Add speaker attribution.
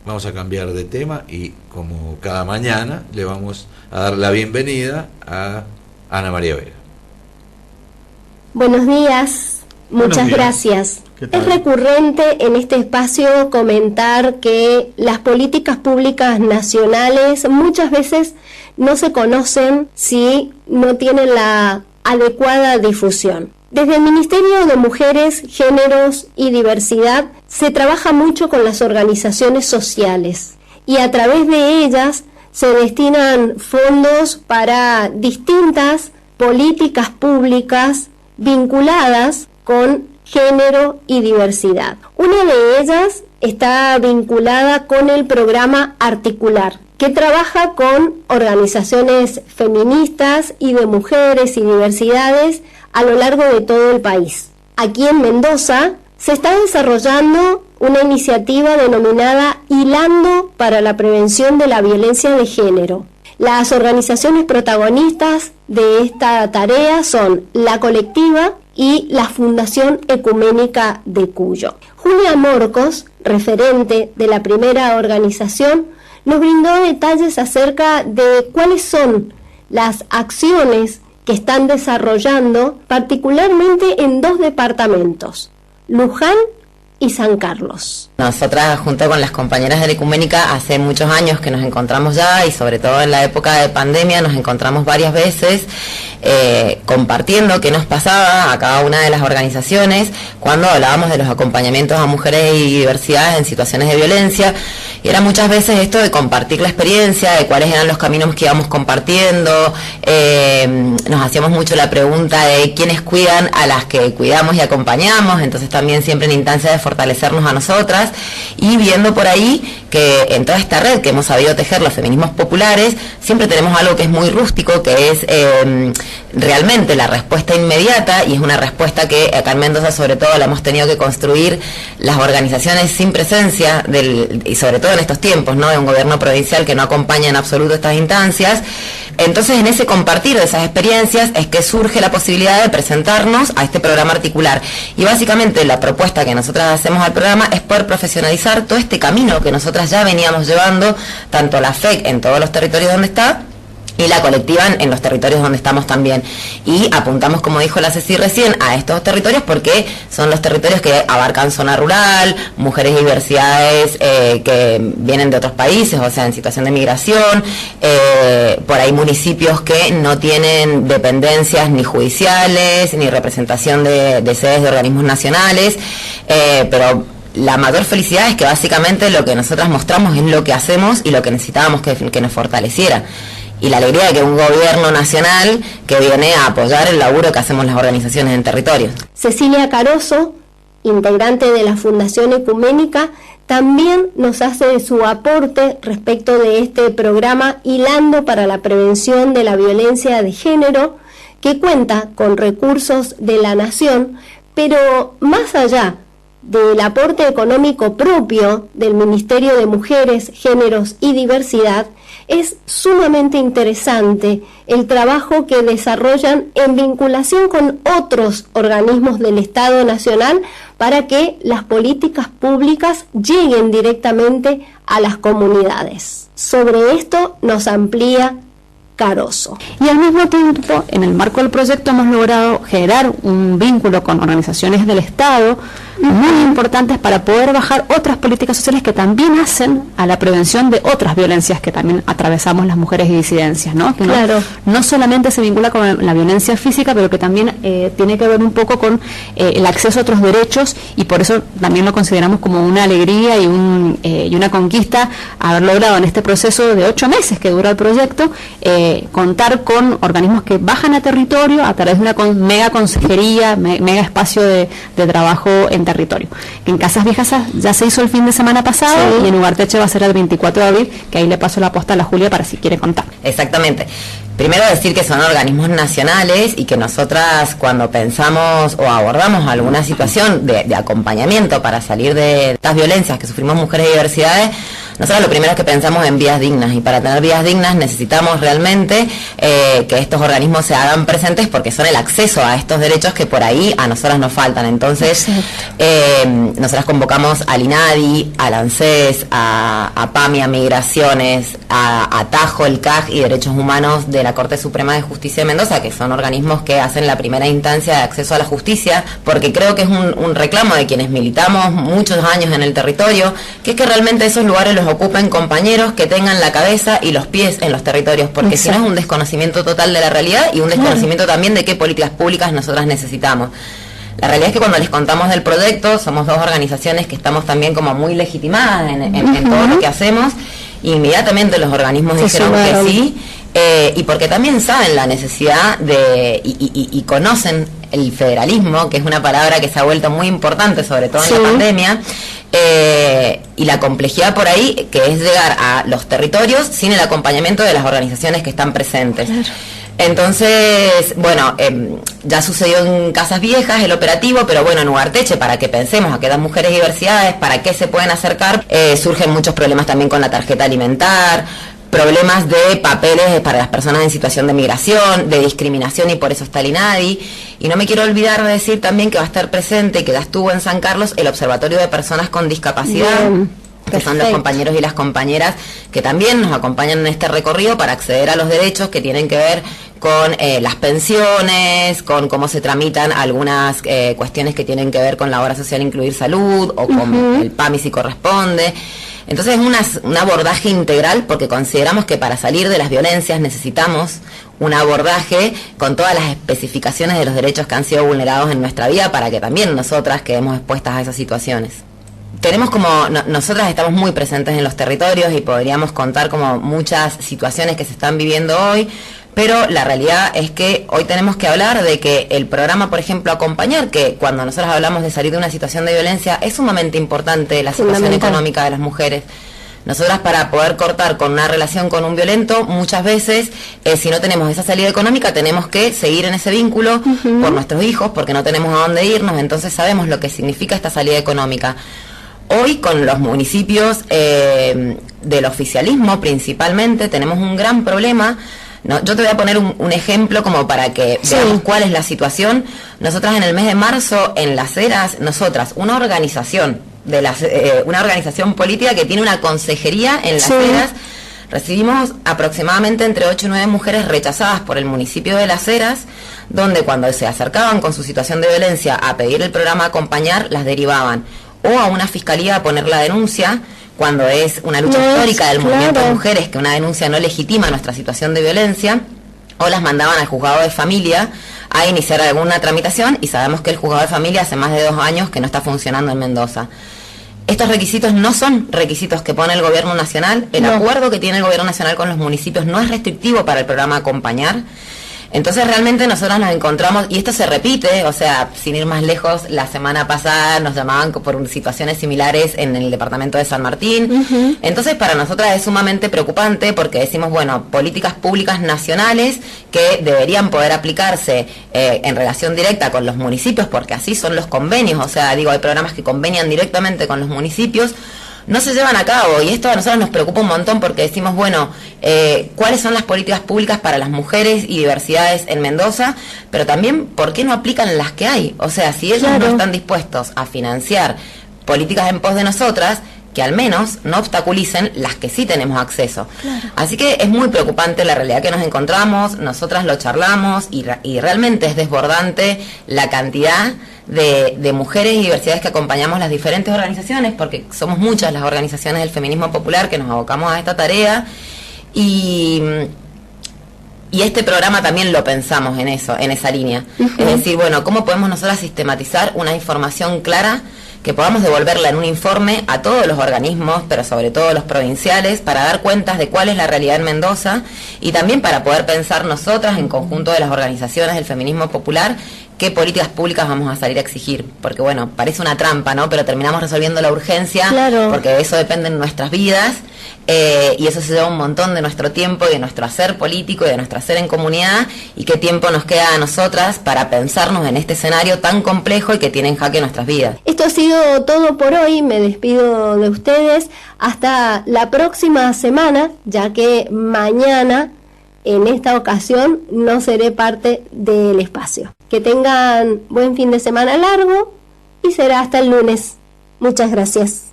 Speaker 1: Vamos a cambiar de tema y, como cada mañana, le vamos a dar la bienvenida a Ana María Vega.
Speaker 2: Buenos días, muchas gracias. Es recurrente en este espacio comentar que las políticas públicas nacionales muchas veces no se conocen si no tienen la adecuada difusión. Desde el Ministerio de Mujeres, Géneros y Diversidad se trabaja mucho con las organizaciones sociales y a través de ellas se destinan fondos para distintas políticas públicas vinculadas con género y diversidad. Una de ellas está vinculada con el programa Articular, que trabaja con organizaciones feministas y de mujeres y diversidades a lo largo de todo el país. Aquí en Mendoza se está desarrollando una iniciativa denominada Hilando para la Prevención de la Violencia de Género. Las organizaciones protagonistas de esta tarea son La Colectiva y la Fundación Ecuménica de Cuyo. Julia Morcos, referente de la primera organización, nos brindó detalles acerca de cuáles son las acciones que están desarrollando, particularmente en dos departamentos, Luján y San Carlos.
Speaker 3: Nosotras, junto con las compañeras de la Ecuménica, hace muchos años que nos encontramos ya, y sobre todo en la época de pandemia nos encontramos varias veces compartiendo qué nos pasaba a cada una de las organizaciones cuando hablábamos de los acompañamientos a mujeres y diversidades en situaciones de violencia. Y era muchas veces esto de compartir la experiencia, de cuáles eran los caminos que íbamos compartiendo. Nos hacíamos mucho la pregunta de quiénes cuidan a las que cuidamos y acompañamos, entonces también siempre en instancia de fortalecernos a nosotras, y viendo por ahí que en toda esta red que hemos sabido tejer los feminismos populares, siempre tenemos algo que es muy rústico, que es realmente la respuesta inmediata, y es una respuesta que acá en Mendoza sobre todo la hemos tenido que construir las organizaciones sin presencia y sobre todo en estos tiempos, ¿no?, de un gobierno provincial que no acompaña en absoluto estas instancias. Entonces, en ese compartir de esas experiencias es que surge la posibilidad de presentarnos a este programa Articular. Y básicamente la propuesta que nosotras hacemos al programa es poder profesionalizar todo este camino que nosotras ya veníamos llevando, tanto la FEC en todos los territorios donde está, y la colectiva en los territorios donde estamos también. Y apuntamos, como dijo la Ceci recién, a estos territorios porque son los territorios que abarcan zona rural, mujeres y diversidades que vienen de otros países, o sea, en situación de migración, por ahí municipios que no tienen dependencias ni judiciales, ni representación de sedes de organismos nacionales, pero la mayor felicidad es que básicamente lo que nosotras mostramos es lo que hacemos y lo que necesitábamos que nos fortaleciera. Y la alegría de que un gobierno nacional que viene a apoyar el laburo que hacemos las organizaciones en territorio.
Speaker 2: Cecilia Caroso, integrante de la Fundación Ecuménica, también nos hace su aporte respecto de este programa Hilando para la Prevención de la Violencia de Género, que cuenta con recursos de la Nación, pero más allá del aporte económico propio del Ministerio de Mujeres, Géneros y Diversidad, es sumamente interesante el trabajo que desarrollan en vinculación con otros organismos del Estado Nacional para que las políticas públicas lleguen directamente a las comunidades. Sobre esto nos amplía Caroso.
Speaker 4: Y al mismo tiempo, en el marco del proyecto hemos logrado generar un vínculo con organizaciones del Estado muy importantes para poder bajar otras políticas sociales que también hacen a la prevención de otras violencias que también atravesamos las mujeres y disidencias, ¿no? Que
Speaker 2: claro.
Speaker 4: No solamente se vincula con la violencia física, pero que también tiene que ver un poco con el acceso a otros derechos, y por eso también lo consideramos como una alegría y una conquista haber logrado en este proceso de 8 meses que dura el proyecto contar con organismos que bajan a territorio a través de una mega consejería, mega espacio de trabajo en territorio. En Casas Viejas ya se hizo el fin de semana pasado, sí, y en Ugarteche va a ser el 24 de abril, que ahí le paso la posta a la Julia para si quiere contar.
Speaker 3: Exactamente. Primero decir que son organismos nacionales y que nosotras cuando pensamos o abordamos alguna situación de acompañamiento para salir de estas violencias que sufrimos mujeres y diversidades, nosotros lo primero es que pensamos en vías dignas, y para tener vías dignas necesitamos realmente que estos organismos se hagan presentes, porque son el acceso a estos derechos que por ahí a nosotras nos faltan. Entonces, nosotras convocamos al INADI, al ANSES, a PAMI, a Migraciones, a Tajo, el CAG y Derechos Humanos de la Corte Suprema de Justicia de Mendoza, que son organismos que hacen la primera instancia de acceso a la justicia, porque creo que es un reclamo de quienes militamos muchos años en el territorio, que es que realmente esos lugares los ocupen compañeros que tengan la cabeza y los pies en los territorios, porque si no es un desconocimiento total de la realidad y un desconocimiento también de qué políticas públicas nosotras necesitamos. La realidad es que cuando les contamos del proyecto, somos dos organizaciones que estamos también como muy legitimadas en todo lo que hacemos, y inmediatamente los organismos dijeron que sí, y porque también saben la necesidad de y conocen el federalismo, que es una palabra que se ha vuelto muy importante, sobre todo en la pandemia, y la complejidad por ahí, que es llegar a los territorios sin el acompañamiento de las organizaciones que están presentes. Claro. Entonces, bueno, ya sucedió en Casas Viejas el operativo, pero bueno, en Ugarteche, para que pensemos a qué dan mujeres y diversidades, para qué se pueden acercar, surgen muchos problemas también con la tarjeta alimentar, problemas de papeles para las personas en situación de migración, de discriminación, y por eso está el INADI. Y no me quiero olvidar de decir también que va a estar presente, que ya estuvo en San Carlos, el Observatorio de Personas con Discapacidad. Que son los compañeros y las compañeras que también nos acompañan en este recorrido para acceder a los derechos que tienen que ver con las pensiones, con cómo se tramitan algunas cuestiones que tienen que ver con la obra social Incluir Salud, o con el PAMI si corresponde. Entonces es un abordaje integral, porque consideramos que para salir de las violencias necesitamos un abordaje con todas las especificaciones de los derechos que han sido vulnerados en nuestra vida, para que también nosotras quedemos expuestas a esas situaciones. Tenemos nosotras estamos muy presentes en los territorios y podríamos contar como muchas situaciones que se están viviendo hoy, pero la realidad es que hoy tenemos que hablar de que el programa, por ejemplo, Acompañar, que cuando nosotros hablamos de salir de una situación de violencia, es sumamente importante la situación económica de las mujeres. Nosotras, para poder cortar con una relación con un violento, muchas veces, si no tenemos esa salida económica, tenemos que seguir en ese vínculo por nuestros hijos, porque no tenemos a dónde irnos. Entonces sabemos lo que significa esta salida económica. Hoy, con los municipios del oficialismo principalmente, tenemos un gran problema, ¿no? Yo te voy a poner un ejemplo como para que veamos cuál es la situación. Nosotras en el mes de marzo, en Las Heras, una organización política que tiene una consejería en Las Heras, recibimos aproximadamente entre 8 y 9 mujeres rechazadas por el municipio de Las Heras, donde cuando se acercaban con su situación de violencia a pedir el programa Acompañar, las derivaban o a una fiscalía a poner la denuncia, cuando es una lucha histórica del movimiento de mujeres, que una denuncia no legitima nuestra situación de violencia, o las mandaban al juzgado de familia a iniciar alguna tramitación, y sabemos que el juzgado de familia hace más de 2 años que no está funcionando en Mendoza. Estos requisitos no son requisitos que pone el gobierno nacional. El acuerdo que tiene el gobierno nacional con los municipios no es restrictivo para el programa Acompañar. Entonces realmente nosotros nos encontramos, y esto se repite, o sea, sin ir más lejos, la semana pasada nos llamaban por situaciones similares en el departamento de San Martín. Entonces para nosotras es sumamente preocupante, porque decimos, bueno, políticas públicas nacionales que deberían poder aplicarse en relación directa con los municipios, porque así son los convenios, o sea, digo, hay programas que convenian directamente con los municipios, no se llevan a cabo, y esto a nosotros nos preocupa un montón, porque decimos, bueno, ¿cuáles son las políticas públicas para las mujeres y diversidades en Mendoza? Pero también, ¿por qué no aplican las que hay? O sea, si ellos no están dispuestos a financiar políticas en pos de nosotras, que al menos no obstaculicen las que sí tenemos acceso. Así que es muy preocupante la realidad que nos encontramos, nosotras lo charlamos, y realmente es desbordante la cantidad de mujeres y diversidades que acompañamos las diferentes organizaciones, porque somos muchas las organizaciones del feminismo popular que nos abocamos a esta tarea, y este programa también lo pensamos en esa línea. Es decir, bueno, ¿cómo podemos nosotras sistematizar una información clara que podamos devolverla en un informe a todos los organismos, pero sobre todo los provinciales, para dar cuentas de cuál es la realidad en Mendoza, y también para poder pensar nosotras, en conjunto de las organizaciones del feminismo popular, qué políticas públicas vamos a salir a exigir? Porque bueno, parece una trampa, ¿no? Pero terminamos resolviendo la urgencia, porque de eso dependen nuestras vidas, y eso se lleva un montón de nuestro tiempo y de nuestro hacer político y de nuestro hacer en comunidad, y qué tiempo nos queda a nosotras para pensarnos en este escenario tan complejo y que tiene en jaque nuestras vidas.
Speaker 2: Esto ha sido todo por hoy, me despido de ustedes hasta la próxima semana, ya que mañana en esta ocasión no seré parte del espacio. Que tengan buen fin de semana largo y será hasta el lunes. Muchas gracias.